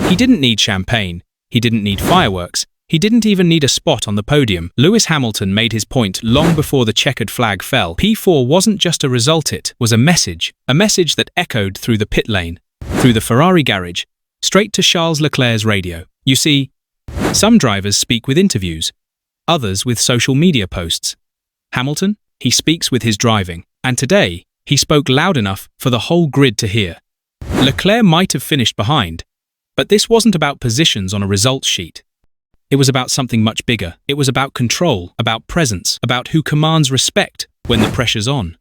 He didn't need champagne. He didn't need fireworks. He didn't even need a spot on the podium. Lewis Hamilton made his point long before the checkered flag fell. P4 wasn't just a result, it was a message that echoed through the pit lane, through the Ferrari garage, straight to Charles Leclerc's radio. You see, some drivers speak with interviews, others with social media posts. Hamilton, he speaks with his driving, and today, he spoke loud enough for the whole grid to hear. Leclerc might have finished behind, but this wasn't about positions on a results sheet. It was about something much bigger. It was about control, about presence, about who commands respect when the pressure's on.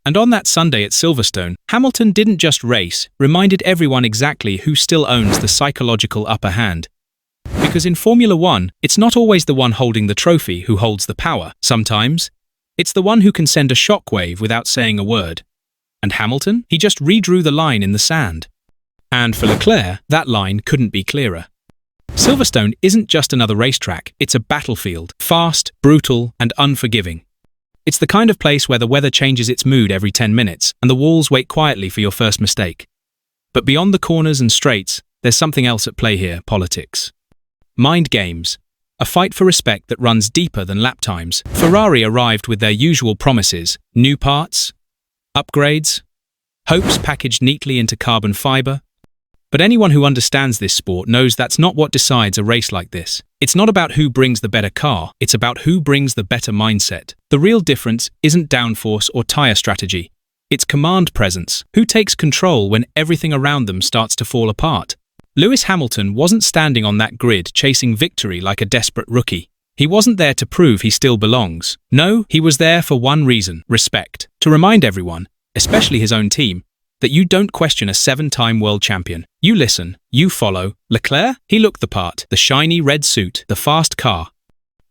And on that Sunday at Silverstone, Hamilton didn't just race, reminded everyone exactly who still owns the psychological upper hand. Because in Formula One, it's not always the one holding the trophy who holds the power. Sometimes, it's the one who can send a shockwave without saying a word. And Hamilton? He just redrew the line in the sand. And for Leclerc, that line couldn't be clearer. Silverstone isn't just another racetrack, it's a battlefield, fast, brutal, and unforgiving. It's the kind of place where the weather changes its mood every 10 minutes, and the walls wait quietly for your first mistake. But beyond the corners and straights, there's something else at play here: politics. Mind games. A fight for respect that runs deeper than lap times. Ferrari arrived with their usual promises: new parts, upgrades, hopes packaged neatly into carbon fiber. But anyone who understands this sport knows that's not what decides a race like this. It's not about who brings the better car, it's about who brings the better mindset. The real difference isn't downforce or tyre strategy. It's command presence. Who takes control when everything around them starts to fall apart? Lewis Hamilton wasn't standing on that grid chasing victory like a desperate rookie. He wasn't there to prove he still belongs. No, he was there for one reason: respect. To remind everyone, especially his own team, that you don't question a 7-time world champion. You listen, you follow. Leclerc? He looked the part. The shiny red suit, the fast car.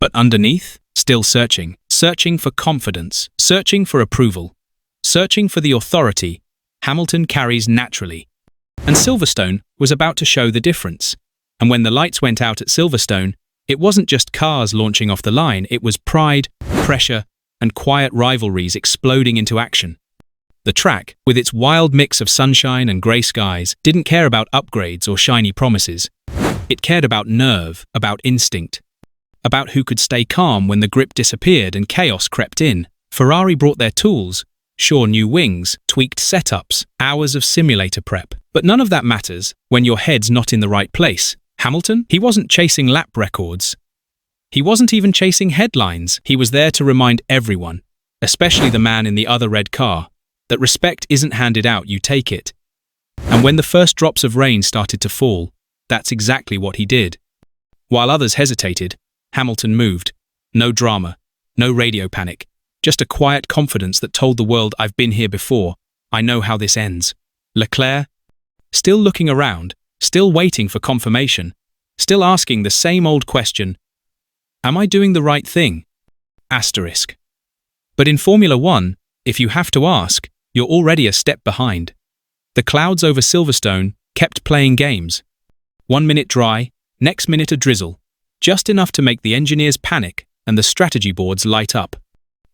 But underneath, still searching. Searching for confidence. Searching for approval. Searching for the authority Hamilton carries naturally. And Silverstone was about to show the difference. And when the lights went out at Silverstone, it wasn't just cars launching off the line, it was pride, pressure, and quiet rivalries exploding into action. The track, with its wild mix of sunshine and grey skies, didn't care about upgrades or shiny promises. It cared about nerve, about instinct, about who could stay calm when the grip disappeared and chaos crept in. Ferrari brought their tools, sure, new wings, tweaked setups, hours of simulator prep. But none of that matters when your head's not in the right place. Hamilton? He wasn't chasing lap records. He wasn't even chasing headlines. He was there to remind everyone, especially the man in the other red car, that respect isn't handed out, you take it. And when the first drops of rain started to fall, that's exactly what he did. While others hesitated, Hamilton moved. No drama, no radio panic, just a quiet confidence that told the world, I've been here before, I know how this ends. Leclerc, still looking around, still waiting for confirmation, still asking the same old question, am I doing the right thing? Asterisk. But in Formula One, if you have to ask, you're already a step behind. The clouds over Silverstone kept playing games. 1 minute dry, next minute a drizzle, just enough to make the engineers panic and the strategy boards light up.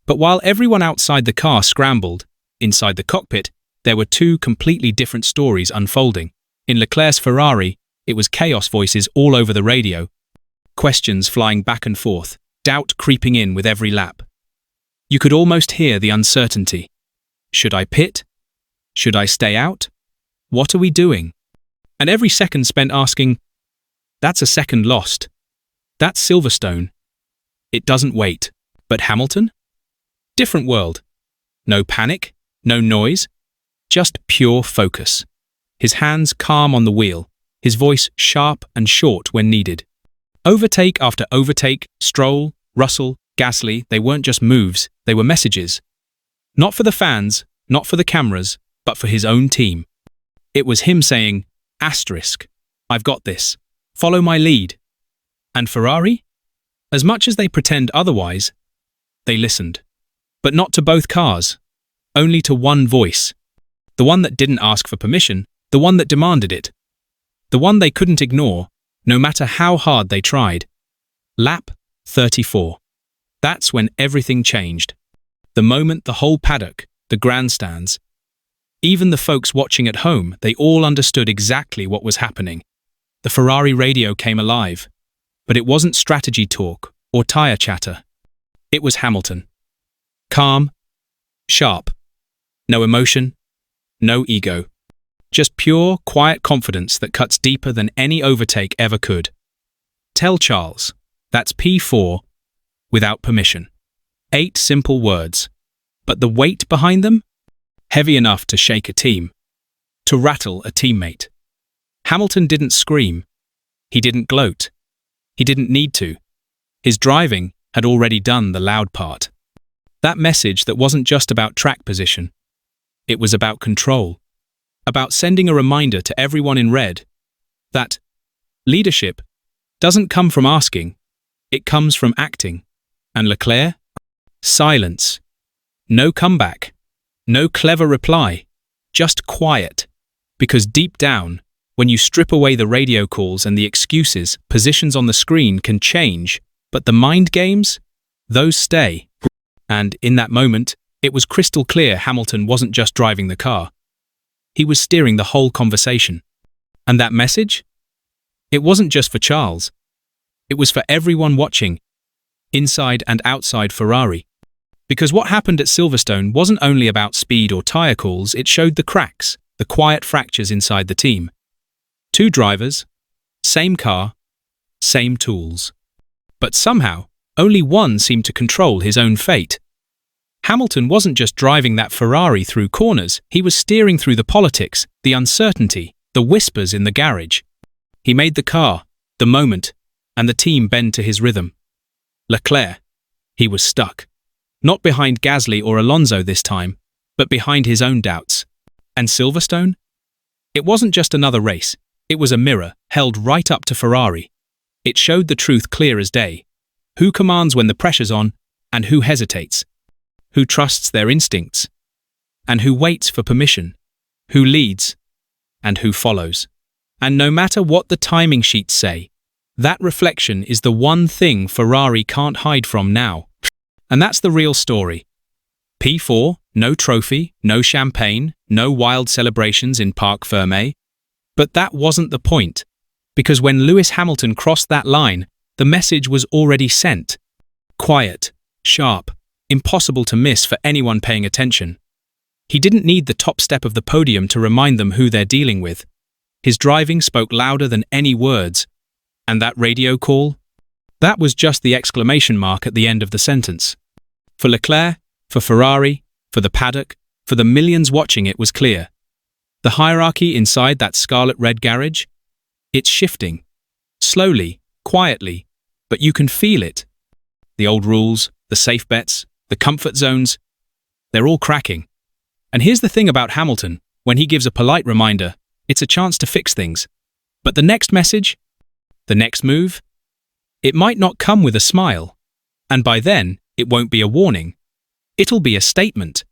But while everyone outside the car scrambled, inside the cockpit, there were two completely different stories unfolding. In Leclerc's Ferrari, it was chaos voices all over the radio, questions flying back and forth, doubt creeping in with every lap. You could almost hear the uncertainty. Should I pit? Should I stay out? What are we doing? And every second spent asking, that's a second lost. That's Silverstone. It doesn't wait. But Hamilton? Different world. No panic, no noise, just pure focus. His hands calm on the wheel, his voice sharp and short when needed. Overtake after overtake, Stroll, Russell, Gasly, they weren't just moves, they were messages. Not for the fans, not for the cameras, but for his own team. It was him saying, asterisk, I've got this. Follow my lead. And Ferrari? As much as they pretend otherwise, they listened. But not to both cars, only to one voice. The one that didn't ask for permission, the one that demanded it. The one they couldn't ignore, no matter how hard they tried. Lap 34. That's when everything changed. The moment the whole paddock, the grandstands, even the folks watching at home, they all understood exactly what was happening. the Ferrari radio came alive. But it wasn't strategy talk or tire chatter. It was Hamilton. Calm, sharp, no emotion, no ego. Just pure, quiet confidence that cuts deeper than any overtake ever could. Tell Charles, that's P4, without permission. 8 simple words. But the weight behind them? Heavy enough to shake a team. To rattle a teammate. Hamilton didn't scream. He didn't gloat. He didn't need to. His driving had already done the loud part. That message that wasn't just about track position. It was about control. About sending a reminder to everyone in red that leadership doesn't come from asking, it comes from acting. And Leclerc? Silence. No comeback. No clever reply. Just quiet. Because deep down, when you strip away the radio calls and the excuses, positions on the screen can change, but the mind games? Those stay. And in that moment, it was crystal clear Hamilton wasn't just driving the car. He was steering the whole conversation. And that message? It wasn't just for Charles. It was for everyone watching, inside and outside Ferrari. Because what happened at Silverstone wasn't only about speed or tyre calls, it showed the cracks, the quiet fractures inside the team. 2 drivers, same car, same tools. But somehow, only one seemed to control his own fate. Hamilton wasn't just driving that Ferrari through corners, he was steering through the politics, the uncertainty, the whispers in the garage. He made the car, the moment, and the team bend to his rhythm. Leclerc, he was stuck. Not behind Gasly or Alonso this time, but behind his own doubts. And Silverstone? It wasn't just another race, it was a mirror held right up to Ferrari. It showed the truth clear as day. Who commands when the pressure's on, and who hesitates? Who trusts their instincts? And who waits for permission? Who leads? And who follows? And no matter what the timing sheets say, that reflection is the one thing Ferrari can't hide from now. And that's the real story. P4, no trophy, no champagne, no wild celebrations in Parc Fermé. But that wasn't the point. Because when Lewis Hamilton crossed that line, the message was already sent. Quiet, sharp, impossible to miss for anyone paying attention. He didn't need the top step of the podium to remind them who they're dealing with. His driving spoke louder than any words. And that radio call? That was just the exclamation mark at the end of the sentence. For Leclerc, for Ferrari, for the paddock, for the millions watching, it was clear. The hierarchy inside that scarlet-red garage? It's shifting. Slowly, quietly, but you can feel it. The old rules, the safe bets, the comfort zones, they're all cracking. And here's the thing about Hamilton, when he gives a polite reminder, it's a chance to fix things. But the next message? The next move? It might not come with a smile. And by then, it won't be a warning. It'll be a statement.